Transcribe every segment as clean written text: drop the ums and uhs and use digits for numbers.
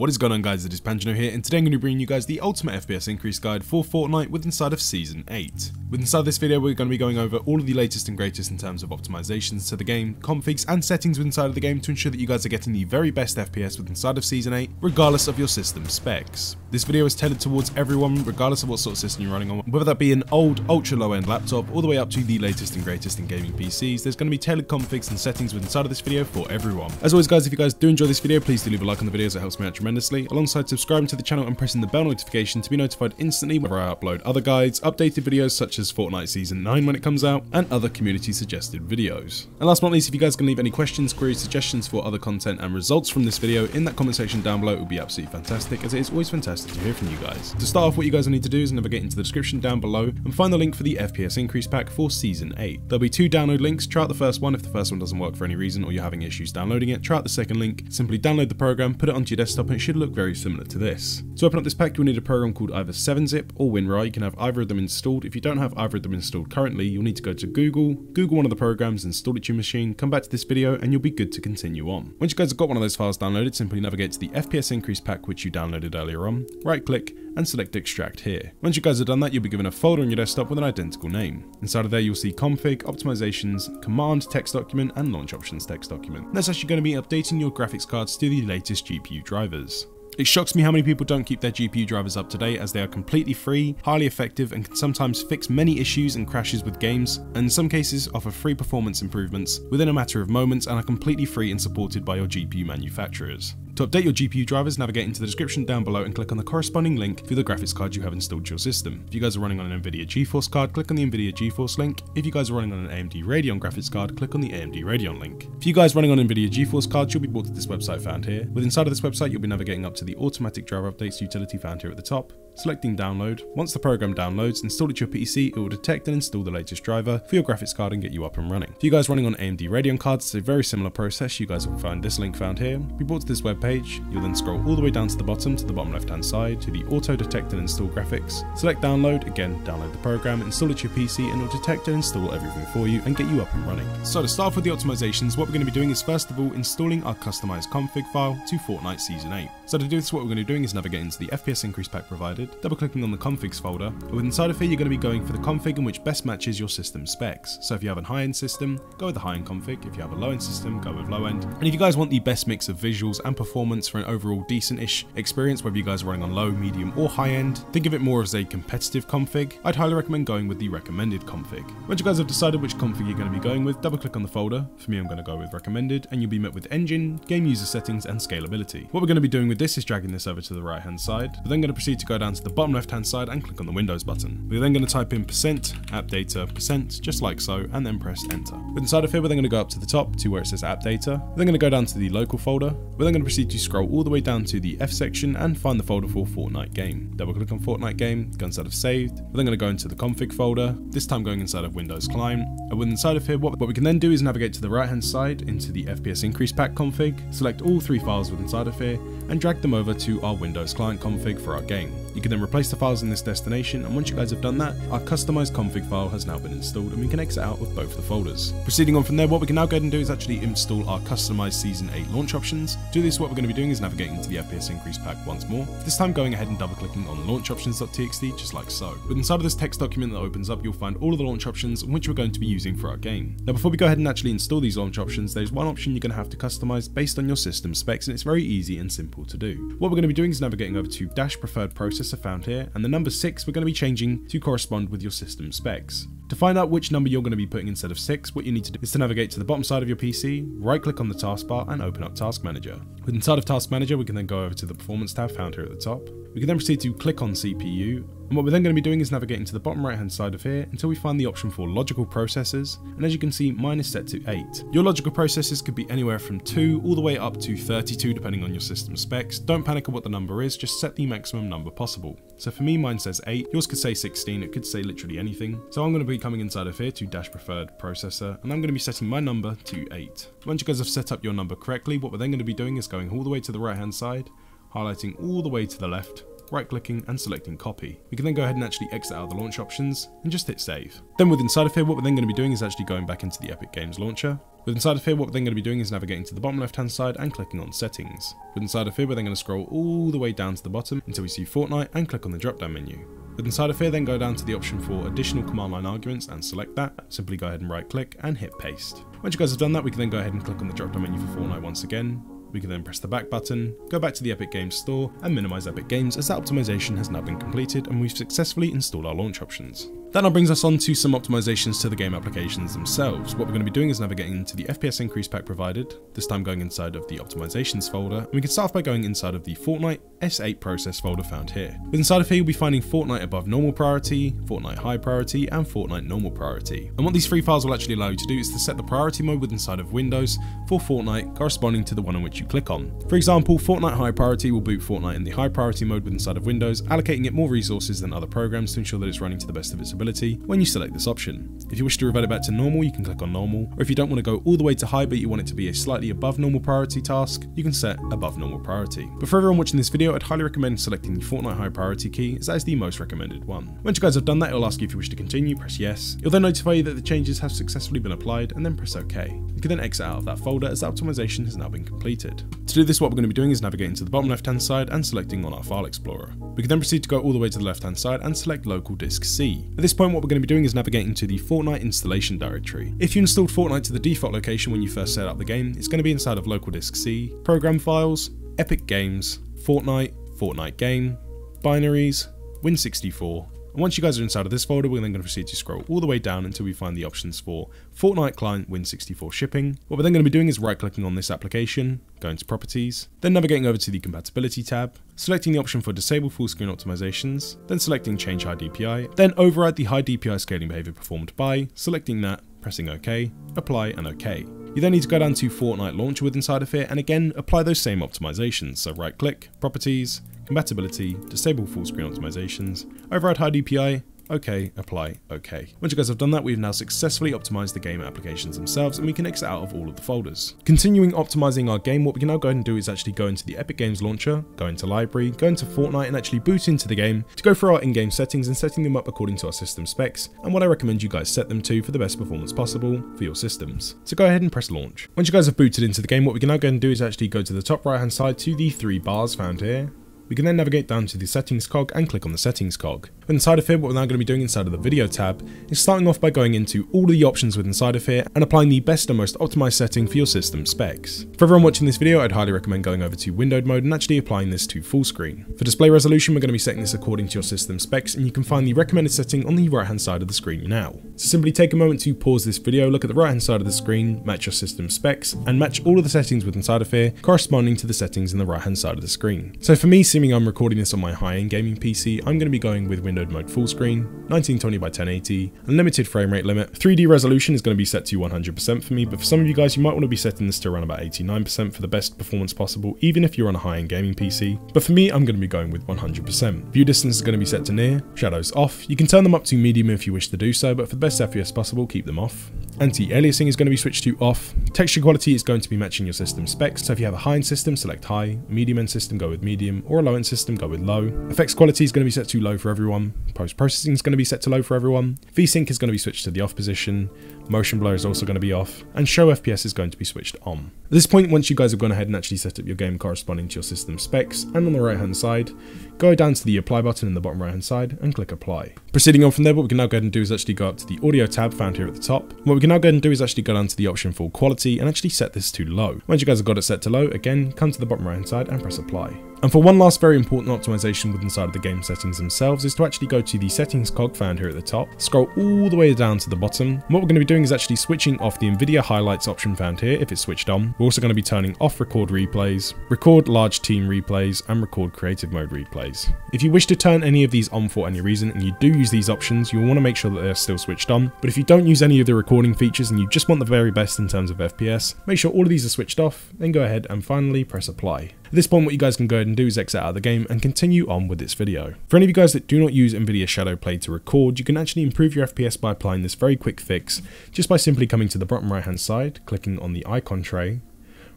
What is going on, guys? It is Panjno here, and today I'm going to bring you guys the Ultimate FPS Increase Guide for Fortnite with inside of Season 8. With inside this video, we're going to be going over all of the latest and greatest in terms of optimizations to the game, configs and settings with inside of the game to ensure that you guys are getting the very best FPS with inside of Season 8, regardless of your system specs. This video is tailored towards everyone, regardless of what sort of system you're running on, whether that be an old, ultra low-end laptop, all the way up to the latest and greatest in gaming PCs. There's going to be tailored configs and settings with inside of this video for everyone. As always, guys, if you guys do enjoy this video, please do leave a like on the video as it helps me out tremendously, alongside subscribing to the channel and pressing the bell notification to be notified instantly whenever I upload other guides, updated videos such as Fortnite Season 9 when it comes out, and other community suggested videos. And last but not least, if you guys can leave any questions, queries, suggestions for other content and results from this video in that comment section down below, it would be absolutely fantastic, as it is always fantastic to hear from you guys. To start off, what you guys will need to do is navigate into the description down below and find the link for the FPS Increase Pack for Season 8. There'll be 2 download links. Try out the first one. If the first one doesn't work for any reason or you're having issues downloading it, try out the second link. Simply download the program, put it onto your desktop, and it should look very similar to this. To open up this pack, you'll need a program called either 7-Zip or WinRAR. You can have either of them installed. If you don't have either of them installed currently, you'll need to go to Google one of the programs, install it to your machine, come back to this video, and you'll be good to continue on. Once you guys have got one of those files downloaded, simply navigate to the FPS Increase Pack which you downloaded earlier on, right click, and select extract here. Once you guys have done that, you'll be given a folder on your desktop with an identical name. Inside of there, you'll see config, optimizations, command text document, and launch options text document. And that's actually going to be updating your graphics cards to the latest GPU drivers. It shocks me how many people don't keep their GPU drivers up to date, as they are completely free, highly effective, and can sometimes fix many issues and crashes with games, and in some cases offer free performance improvements within a matter of moments and are completely free and supported by your GPU manufacturers. To update your GPU drivers, navigate into the description down below and click on the corresponding link for the graphics card you have installed to your system. If you guys are running on an Nvidia GeForce card, click on the Nvidia GeForce link. If you guys are running on an Amd Radeon graphics card, click on the Amd Radeon link. For you guys running on Nvidia GeForce cards, you'll be brought to this website found here. With inside of this website, you'll be navigating up to the automatic driver updates utility found here at the top, selecting download. Once the program downloads, install it to your PC, it will detect and install the latest driver for your graphics card and get you up and running. For you guys running on AMD Radeon cards, it's a very similar process. You guys will find this link found here, be brought to this web page. You'll then scroll all the way down to the bottom left hand side to the auto detect and install graphics. Select download, again download the program, install it to your PC, and it will detect and install everything for you and get you up and running. So to start off with the optimizations, what we're going to be doing is first of all installing our customized config file to Fortnite Season 8. So to do this, what we're going to be doing is navigate into the FPS Increase Pack provided, double clicking on the configs folder, and with inside of here you're going to be going for the config in which best matches your system specs. So if you have a high-end system, go with the high-end config. If you have a low-end system, go with low-end. And if you guys want the best mix of visuals and performance for an overall decent-ish experience, whether you guys are running on low, medium or high-end, think of it more as a competitive config, I'd highly recommend going with the recommended config. Once you guys have decided which config you're going to be going with, double click on the folder. For me, I'm going to go with recommended, and you'll be met with engine, game user settings and scalability. What we're going to be doing with this is dragging this over to the right-hand side. We're then going to proceed to go down to the bottom left-hand side and click on the Windows button. We're then going to type in %appdata%, just like so, and then press enter. With inside of here, we're then going to go up to the top to where it says app data. We're then going to go down to the local folder. We're then going to proceed to scroll all the way down to the F section and find the folder for Fortnite game. Double click on Fortnite game, go inside of saved. We're then going to go into the config folder, this time going inside of Windows client. And with inside of here, what we can then do is navigate to the right hand side into the FPS Increase Pack config, select all 3 files with inside of here, and drag them over to our Windows client config for our game. You can then replace the files in this destination, and once you guys have done that, our customized config file has now been installed and we can exit out of both the folders. Proceeding on from there, what we can now go ahead and do is actually install our customized Season 8 launch options. To do this, what we're going to be doing is navigating to the FPS Increase Pack once more, this time going ahead and double clicking on launchoptions.txt just like so. But inside of this text document that opens up, you'll find all of the launch options which we're going to be using for our game. Now before we go ahead and actually install these launch options, there's one option you're going to have to customize based on your system specs, and it's very easy and simple to do. What we're going to be doing is navigating over to dash preferred processor found here, and the number 6 we're going to be changing to correspond with your system specs. To find out which number you're going to be putting instead of 6, what you need to do is to navigate to the bottom side of your PC, right click on the taskbar and open up Task Manager. With inside of Task Manager, we can then go over to the Performance tab found here at the top. We can then proceed to click on CPU, and what we're then going to be doing is navigating to the bottom right hand side of here until we find the option for logical processors, and as you can see, mine is set to 8. Your logical processors could be anywhere from 2 all the way up to 32 depending on your system specs. Don't panic at what the number is, just set the maximum number possible. So for me, mine says 8, yours could say 16, it could say literally anything. So I'm going to be coming inside of here to dash preferred processor, and I'm going to be setting my number to 8. Once you guys have set up your number correctly, what we're then going to be doing is going all the way to the right hand side, highlighting all the way to the left, right clicking and selecting copy. We can then go ahead and actually exit out of the launch options and just hit save. Then with inside of here, what we're then going to be doing is actually going back into the Epic Games launcher. With inside of here, what we're then going to be doing is navigating to the bottom left hand side and clicking on settings. With inside of here, we're then going to scroll all the way down to the bottom until we see Fortnite and click on the drop down menu. With inside of here, then go down to the option for additional command line arguments and select that. Simply go ahead and right click and hit paste. Once you guys have done that, we can then go ahead and click on the drop down menu for Fortnite once again. We can then press the back button, go back to the Epic Games store and minimize Epic Games, as that optimization has now been completed and we've successfully installed our launch options. That now brings us on to some optimizations to the game applications themselves. What we're going to be doing is navigating into the Fps Increase Pack provided, this time going inside of the optimizations folder, and we can start off by going inside of the Fortnite S8 process folder found here. With inside of here, you'll be finding Fortnite above normal priority, Fortnite high priority, and Fortnite normal priority. And what these three files will actually allow you to do is to set the priority mode with inside of Windows for Fortnite corresponding to the one on which you click on. For example, Fortnite high priority will boot Fortnite in the high priority mode with inside of Windows, allocating it more resources than other programs to ensure that it's running to the best of its ability when you select this option. If you wish to revert it back to normal, you can click on normal, or if you don't want to go all the way to high but you want it to be a slightly above normal priority task, you can set above normal priority. But for everyone watching this video, I'd highly recommend selecting the Fortnite high priority key, as that is the most recommended one. Once you guys have done that, it'll ask you if you wish to continue, press yes. It'll then notify you that the changes have successfully been applied, and then press OK. You can then exit out of that folder as the optimization has now been completed. To do this, what we're going to be doing is navigating to the bottom left hand side and selecting on our file explorer. We can then proceed to go all the way to the left hand side and select local disk C. At this point, what we're going to be doing is navigating to the Fortnite installation directory. If you installed Fortnite to the default location when you first set up the game, it's going to be inside of local disk C, program files, Epic Games, Fortnite, Fortnite game, binaries, Win64. And once you guys are inside of this folder, we're then going to proceed to scroll all the way down until we find the options for Fortnite Client Win64 Shipping. What we're then going to be doing is right clicking on this application, going to Properties, then navigating over to the Compatibility tab, selecting the option for Disable Full Screen Optimizations, then selecting Change High DPI, then override the high DPI scaling behavior performed by, selecting that, pressing OK, apply and OK. You then need to go down to Fortnite Launcher with inside of here and again apply those same optimizations. So right click, Properties, Compatibility, Disable Full Screen Optimizations, override high DPI, OK, apply, OK. Once you guys have done that, we've now successfully optimized the game applications themselves and we can exit out of all of the folders. Continuing optimizing our game, what we can now go ahead and do is actually go into the Epic Games launcher, go into Library, go into Fortnite and actually boot into the game to go through our in-game settings and setting them up according to our system specs and what I recommend you guys set them to for the best performance possible for your systems. So go ahead and press launch. Once you guys have booted into the game, what we can now go ahead and do is actually go to the top right hand side to the three bars found here. We can then navigate down to the settings cog and click on the settings cog. Inside of here, what we're now going to be doing inside of the video tab is starting off by going into all of the options with inside of here and applying the best and most optimized setting for your system specs. For everyone watching this video, I'd highly recommend going over to windowed mode and actually applying this to full screen. For display resolution, we're going to be setting this according to your system specs and you can find the recommended setting on the right hand side of the screen now. So simply take a moment to pause this video, look at the right hand side of the screen, match your system specs and match all of the settings with inside of here corresponding to the settings in the right hand side of the screen. So for me, assuming I'm recording this on my high-end gaming PC, I'm going to be going with windowed mode full screen, 1920 by 1080, unlimited frame rate limit. 3D resolution is going to be set to 100% for me, but for some of you guys, you might want to be setting this to around about 89% for the best performance possible, even if you're on a high-end gaming PC. But for me, I'm going to be going with 100%. View distance is going to be set to near, shadows off. You can turn them up to medium if you wish to do so, but for the best FPS possible, keep them off. Anti-aliasing is going to be switched to off. Texture quality is going to be matching your system specs, so if you have a high-end system, select high, a medium-end system, go with medium, or a low-end system, go with low. Effects quality is going to be set to low for everyone. Post-processing is going to be set to low for everyone. VSync is going to be switched to the off position. Motion blur is also going to be off. And show FPS is going to be switched on. At this point, once you guys have gone ahead and actually set up your game corresponding to your system specs, and on the right-hand side, go down to the apply button in the bottom right-hand side and click apply. Proceeding on from there, what we can now go ahead and do is actually go up to the audio tab found here at the top. What we can now go ahead and do is actually go down to the option for quality and actually set this to low. Once you guys have got it set to low, again, come to the bottom right-hand side and press apply. And for one last very important optimization with inside of the game settings themselves is to actually go to the settings cog found here at the top, scroll all the way down to the bottom. And what we're going to be doing is actually switching off the Nvidia highlights option found here if it's switched on. We're also going to be turning off record replays, record large team replays, and record creative mode replays. If you wish to turn any of these on for any reason and you do use these options, you'll want to make sure that they're still switched on. But if you don't use any of the recording features and you just want the very best in terms of FPS, make sure all of these are switched off, then go ahead and finally press apply. At this point, what you guys can go ahead and do is exit out of the game and continue on with this video. For any of you guys that do not use Nvidia Shadowplay to record, you can actually improve your FPS by applying this very quick fix just by simply coming to the bottom right hand side, clicking on the icon tray,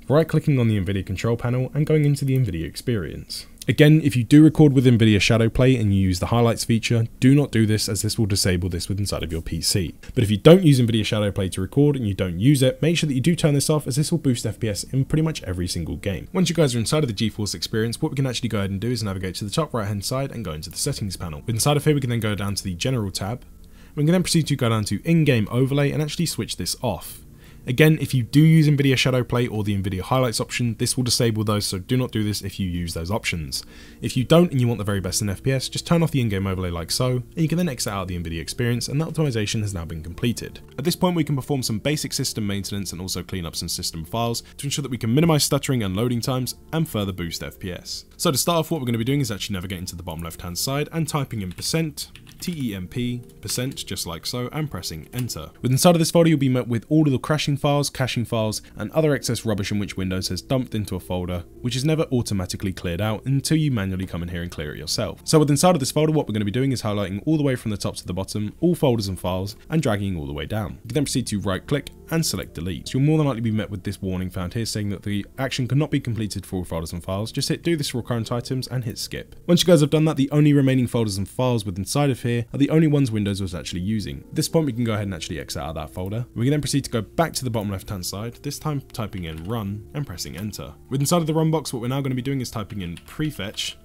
right clicking on the Nvidia control panel and going into the Nvidia experience. Again, if you do record with Nvidia Shadowplay and you use the highlights feature, do not do this as this will disable this with inside of your PC. But if you don't use Nvidia Shadowplay to record and you don't use it, make sure that you do turn this off as this will boost FPS in pretty much every single game. Once you guys are inside of the GeForce experience, what we can actually go ahead and do is navigate to the top right hand side and go into the settings panel. Inside of here we can then go down to the general tab. We can then proceed to go down to in-game overlay and actually switch this off. Again, if you do use Nvidia Shadowplay or the Nvidia highlights option, this will disable those, so do not do this if you use those options. If you don't and you want the very best in FPS, just turn off the in-game overlay like so, and you can then exit out of the Nvidia experience, and that optimization has now been completed. At this point we can perform some basic system maintenance and also clean up some system files to ensure that we can minimize stuttering and loading times and further boost FPS. So to start off, what we're going to be doing is actually navigating to the bottom left hand side and typing in %temp% just like so, and pressing enter. With inside of this folder you'll be met with all of the crashing files, caching files and other excess rubbish in which Windows has dumped into a folder, which is never automatically cleared out until you manually come in here and clear it yourself. So with inside of this folder what we're going to be doing is highlighting all the way from the top to the bottom all folders and files and dragging all the way down. You can then proceed to right click and select delete. So you'll more than likely be met with this warning found here saying that the action cannot be completed for all folders and files. Just hit do this for all current items and hit skip. Once you guys have done that, the only remaining folders and files with inside of here are the only ones Windows was actually using. At this point we can go ahead and actually exit out of that folder. We can then proceed to go back to the bottom left hand side, this time typing in run and pressing enter. With inside of the run box what we're now going to be doing is typing in prefetch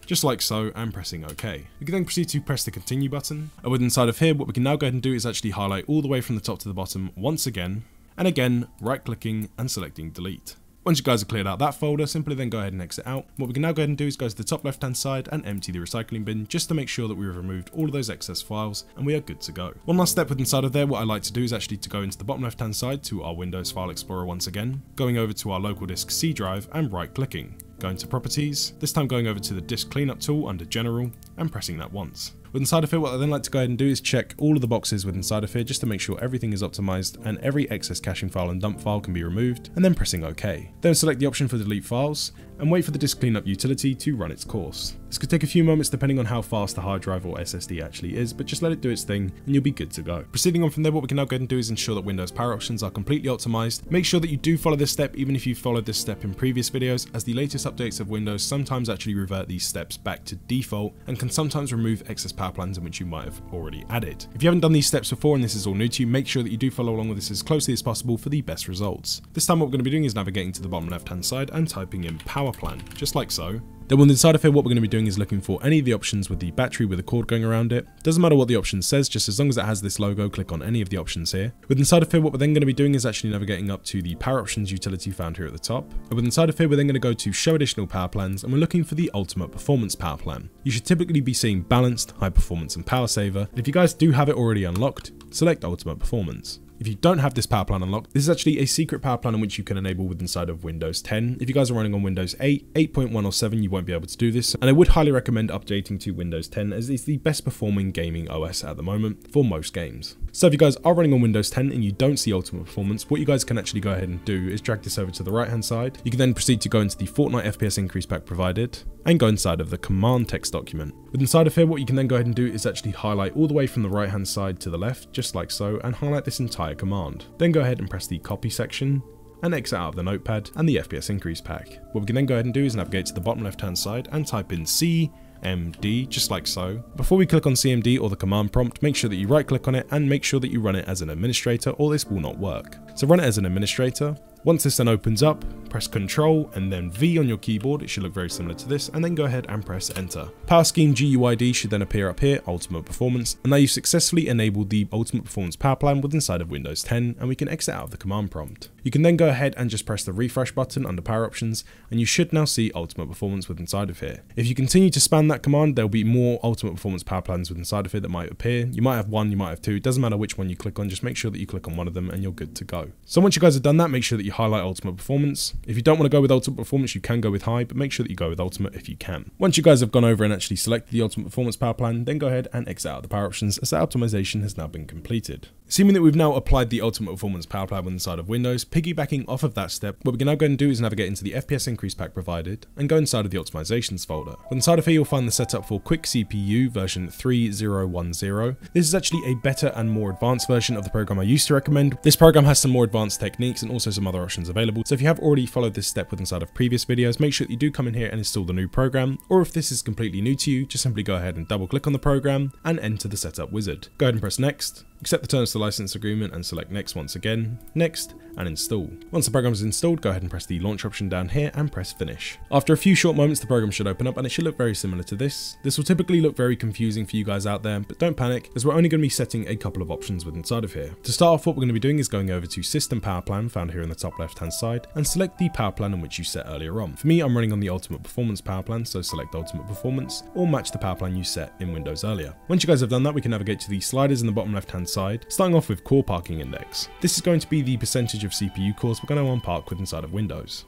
just like so and pressing OK. We can then proceed to press the continue button, and with inside of here what we can now go ahead and do is actually highlight all the way from the top to the bottom once again, and again right clicking and selecting delete. Once you guys have cleared out that folder, simply then go ahead and exit out. What we can now go ahead and do is go to the top left hand side and empty the recycling bin just to make sure that we've removed all of those excess files and we are good to go. One last step with inside of there, what I like to do is actually to go into the bottom left hand side to our Windows File Explorer once again, going over to our local disk C drive and right clicking. Going to properties, this time going over to the disk cleanup tool under general and pressing that once. With inside of here, what I then like to go ahead and do is check all of the boxes with inside of here just to make sure everything is optimized and every excess caching file and dump file can be removed, and then pressing OK. Then select the option for delete files and wait for the disk cleanup utility to run its course. This could take a few moments depending on how fast the hard drive or SSD actually is, but just let it do its thing and you'll be good to go. Proceeding on from there, what we can now go ahead and do is ensure that Windows power options are completely optimized. Make sure that you do follow this step even if you've followed this step in previous videos, as the latest updates of Windows sometimes actually revert these steps back to default and can sometimes remove excess power plans in which you might have already added. If you haven't done these steps before and this is all new to you, make sure that you do follow along with this as closely as possible for the best results. This time what we're going to be doing is navigating to the bottom left hand side and typing in power plan, just like so. Then with inside of here, what we're going to be doing is looking for any of the options with the battery with a cord going around it. Doesn't matter what the option says, just as long as it has this logo, click on any of the options here. With inside of here, what we're then going to be doing is actually navigating up to the power options utility found here at the top. And with inside of here, we're then going to go to show additional power plans, and we're looking for the ultimate performance power plan. You should typically be seeing balanced, high performance and power saver. And if you guys do have it already unlocked, select ultimate performance. If you don't have this power plan unlocked, this is actually a secret power plan in which you can enable with inside of Windows 10. If you guys are running on Windows 8, 8.1 or 7, you won't be able to do this, and I would highly recommend updating to Windows 10 as it's the best performing gaming OS at the moment for most games. So if you guys are running on Windows 10 and you don't see ultimate performance, what you guys can actually go ahead and do is drag this over to the right hand side. You can then proceed to go into the Fortnite FPS Increase Pack provided and go inside of the command text document. With inside of here, what you can then go ahead and do is actually highlight all the way from the right hand side to the left, just like so, and highlight this entire command. Then go ahead and press the copy section and exit out of the notepad and the FPS Increase Pack. What we can then go ahead and do is navigate to the bottom left hand side and type in CMD, just like so. Before we click on CMD or the command prompt, make sure that you right click on it and make sure that you run it as an administrator or this will not work. So run it as an administrator. Once this then opens up, press Ctrl and then V on your keyboard. It should look very similar to this, and then go ahead and press enter. Power Scheme GUID should then appear up here, Ultimate Performance, and now you've successfully enabled the Ultimate Performance power plan with inside of Windows 10, and we can exit out of the command prompt. You can then go ahead and just press the refresh button under Power Options, and you should now see Ultimate Performance with inside of here. If you continue to spam that command, there'll be more Ultimate Performance power plans with inside of here that might appear. You might have one, you might have two, it doesn't matter which one you click on, just make sure that you click on one of them and you're good to go. So once you guys have done that, make sure that you highlight Ultimate Performance. If you don't want to go with Ultimate Performance, you can go with High, but make sure that you go with Ultimate if you can. Once you guys have gone over and actually selected the Ultimate Performance power plan, then go ahead and exit out of the Power Options as that optimization has now been completed. Assuming that we've now applied the Ultimate Performance power plan inside of Windows, piggybacking off of that step, what we can now go and do is navigate into the FPS Increase Pack provided and go inside of the Optimizations folder. Inside of here, you'll find the setup for Quick CPU version 3010. This is actually a better and more advanced version of the program I used to recommend. This program has some more advanced techniques and also some other options available. So if you have already followed this step with inside of previous videos, make sure that you do come in here and install the new program, or if this is completely new to you, just simply go ahead and double click on the program and enter the setup wizard. Go ahead and press next, accept the terms of the license agreement and select next once again, next, and install. Once the program is installed, go ahead and press the launch option down here and press finish. After a few short moments, the program should open up and it should look very similar to this. This will typically look very confusing for you guys out there, but don't panic, as we're only going to be setting a couple of options with inside of here. To start off, what we're going to be doing is going over to System Power Plan, found here in the top left hand side, and select the power plan in which you set earlier on. For me, I'm running on the Ultimate Performance power plan, so select Ultimate Performance, or match the power plan you set in Windows earlier. Once you guys have done that, we can navigate to the sliders in the bottom left hand side, starting off with Core Parking Index. This is going to be the percentage of CPU cores we're going to unpark with inside of Windows.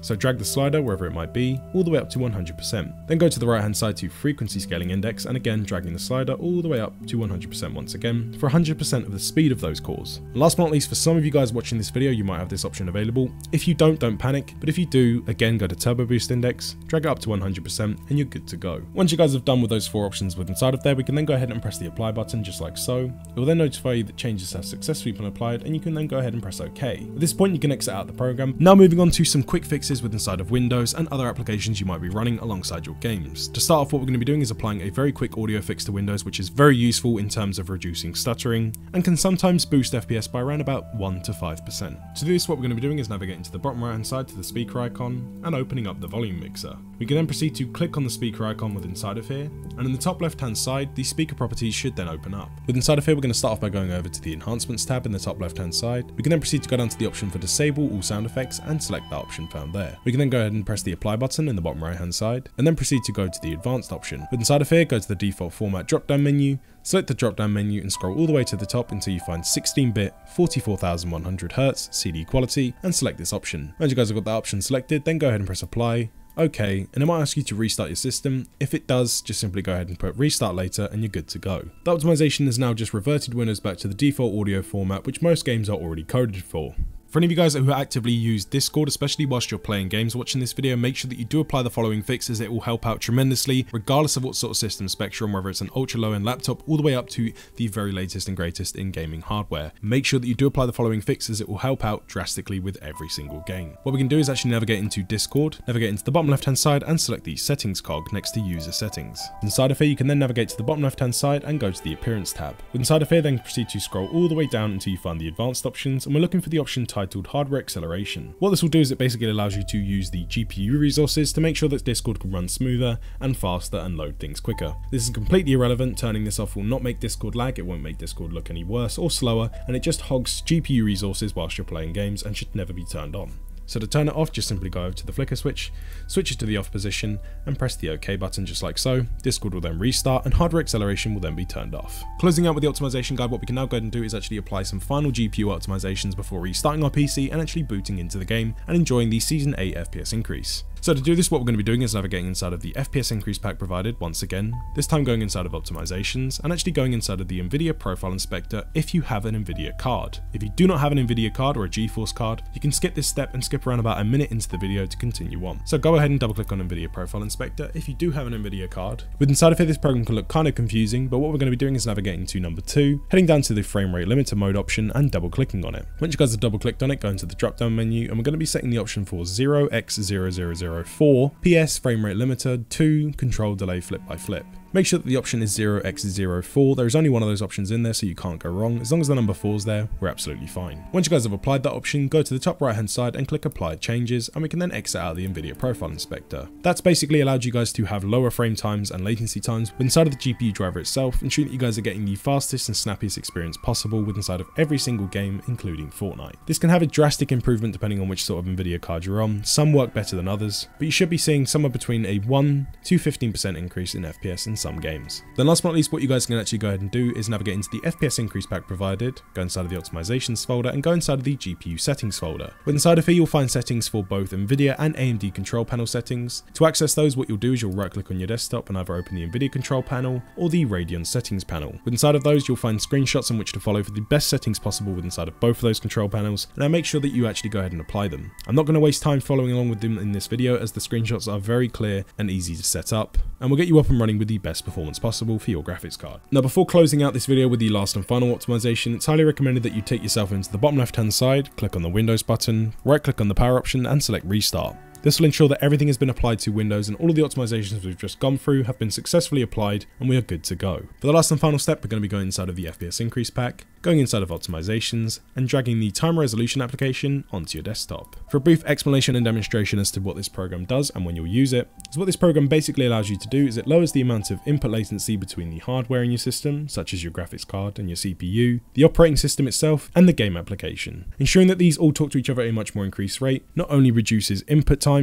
So drag the slider wherever it might be, all the way up to 100%. Then go to the right hand side to Frequency Scaling Index, and again dragging the slider all the way up to 100% once again, for 100% of the speed of those cores. And last but not least, for some of you guys watching this video, you might have this option available. If you don't panic, but if you do, again go to Turbo Boost Index, drag it up to 100%, and you're good to go. Once you guys have done with those 4 options with inside of there, we can then go ahead and press the apply button just like so. It will then notify you that changes have successfully been applied, and you can then go ahead and press OK. At this point, you can exit out the program. Now moving on to some quick fixes with inside of Windows and other applications you might be running alongside your games. To start off, what we're going to be doing is applying a very quick audio fix to Windows, which is very useful in terms of reducing stuttering and can sometimes boost FPS by around about 1 to 5%. To do this, what we're going to be doing is navigating to the bottom right hand side to the speaker icon and opening up the volume mixer. We can then proceed to click on the speaker icon with inside of here, and in the top left hand side, the speaker properties should then open up. With inside of here, we're going to start off by going over to the enhancements tab in the top left hand side. We can then proceed to go down to the option for disable all sound effects and select that option found there. We can then go ahead and press the apply button in the bottom right hand side, and then proceed to go to the advanced option. With inside of here, go to the default format drop down menu, select the drop down menu and scroll all the way to the top until you find 16-bit 44100Hz CD quality and select this option. Once you guys have got that option selected, then go ahead and press apply. Okay, and it might ask you to restart your system. If it does, just simply go ahead and put restart later and you're good to go. The optimization has now just reverted Windows back to the default audio format, which most games are already coded for. For any of you guys who actively use Discord, especially whilst you're playing games watching this video, make sure that you do apply the following fixes. It will help out tremendously, regardless of what sort of system spectrum, whether it's an ultra low end laptop all the way up to the very latest and greatest in gaming hardware. Make sure that you do apply the following fixes. It will help out drastically with every single game. What we can do is actually navigate into Discord, navigate into the bottom left hand side and select the settings cog next to user settings. Inside of here, you can then navigate to the bottom left hand side and go to the appearance tab. Inside of here, then proceed to scroll all the way down until you find the advanced options, and we're looking for the option titled hardware acceleration. What this will do is it basically allows you to use the GPU resources to make sure that Discord can run smoother and faster and load things quicker. This is completely irrelevant. Turning this off will not make Discord lag, it won't make Discord look any worse or slower, and it just hogs GPU resources whilst you're playing games and should never be turned on. So to turn it off, just simply go over to the flicker switch, switch it to the off position, and press the OK button just like so. Discord will then restart, and hardware acceleration will then be turned off. Closing out with the optimization guide, what we can now go ahead and do is actually apply some final GPU optimizations before restarting our PC and actually booting into the game and enjoying the Season 8 FPS increase. So to do this, what we're going to be doing is navigating inside of the FPS Increase Pack provided once again, this time going inside of optimizations and actually going inside of the Nvidia Profile Inspector if you have an Nvidia card. If you do not have an Nvidia card or a GeForce card, you can skip this step and skip around about a minute into the video to continue on. So go ahead and double click on Nvidia Profile Inspector if you do have an Nvidia card. With inside of here, this program can look kind of confusing, but what we're going to be doing is navigating to number 2, heading down to the frame rate limiter mode option and double clicking on it. Once you guys have double clicked on it, go into the drop down menu and we're going to be setting the option for 0x0004 PS frame rate limiter 2 control delay flip by flip. Make sure that the option is 0x04. There is only one of those options in there, so you can't go wrong. As long as the number 4 is there, we're absolutely fine. Once you guys have applied that option, go to the top right hand side and click apply changes, and we can then exit out of the Nvidia Profile Inspector. That's basically allowed you guys to have lower frame times and latency times inside of the GPU driver itself, ensuring that you guys are getting the fastest and snappiest experience possible with inside of every single game, including Fortnite. This can have a drastic improvement depending on which sort of Nvidia card you're on. Some work better than others, but you should be seeing somewhere between a 1 to 15% increase in FPS in some games. Then last but not least, what you guys can actually go ahead and do is navigate into the FPS Increase Pack provided, go inside of the optimizations folder and go inside of the GPU settings folder. With inside of here, you'll find settings for both Nvidia and AMD control panel settings. To access those, what you'll do is you'll right click on your desktop and either open the Nvidia control panel or the Radeon settings panel. With inside of those, you'll find screenshots on which to follow for the best settings possible with inside of both of those control panels, and now make sure that you actually go ahead and apply them. I'm not going to waste time following along with them in this video, as the screenshots are very clear and easy to set up. and will get you up and running with the best performance possible for your graphics card. Now, before closing out this video with the last and final optimization, it's highly recommended that you take yourself into the bottom left hand side, click on the Windows button, right click on the power option and select Restart. This will ensure that everything has been applied to Windows and all of the optimizations we've just gone through have been successfully applied and we are good to go. For the last and final step, we're going to be going inside of the Fps Increase Pack, going inside of optimizations, and dragging the time resolution application onto your desktop. For a brief explanation and demonstration as to what this program does and when you'll use it, so what this program basically allows you to do is it lowers the amount of input latency between the hardware in your system, such as your graphics card and your CPU, the operating system itself, and the game application. Ensuring that these all talk to each other at a much more increased rate not only reduces input times,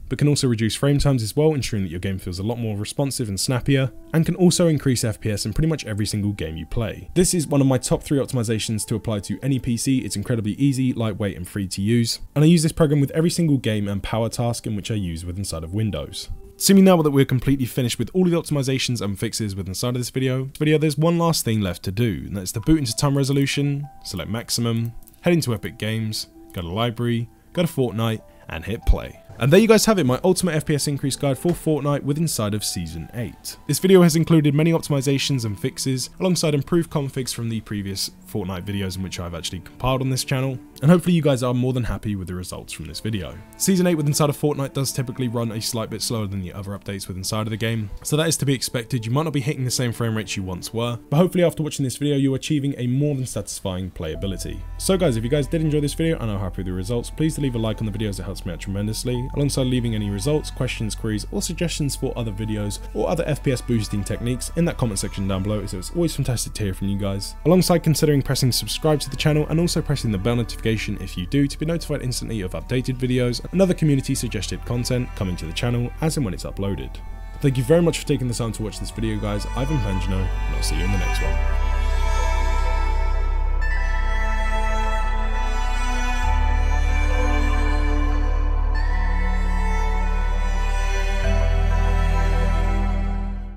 but can also reduce frame times as well, ensuring that your game feels a lot more responsive and snappier, and can also increase FPS in pretty much every single game you play. This is one of my top 3 optimizations to apply to any PC. It's incredibly easy, lightweight, and free to use, and I use this program with every single game and power task in which I use with inside of Windows. Assuming now that we're completely finished with all of the optimizations and fixes with inside of this video, there's one last thing left to do, and that's to boot into time resolution, select maximum, head into Epic Games, go to library, go to Fortnite, and hit play. And there you guys have it, my ultimate FPS increase guide for Fortnite with inside of Season 8. This video has included many optimizations and fixes, alongside improved configs from the previous Fortnite videos in which I've actually compiled on this channel, and hopefully you guys are more than happy with the results from this video. Season 8 with inside of Fortnite does typically run a slight bit slower than the other updates with inside of the game, so that is to be expected. You might not be hitting the same frame rates you once were, but hopefully after watching this video you're achieving a more than satisfying playability. So guys, if you guys did enjoy this video and are happy with the results, please do leave a like on the video as it helps me out tremendously, alongside leaving any results, questions, queries, or suggestions for other videos or other FPS boosting techniques in that comment section down below, as it's always fantastic to hear from you guys, alongside considering pressing subscribe to the channel and also pressing the bell notification if you do, to be notified instantly of updated videos and other community suggested content coming to the channel as and when it's uploaded. Thank you very much for taking the time to watch this video guys. I've been Panjno, and I'll see you in the next one.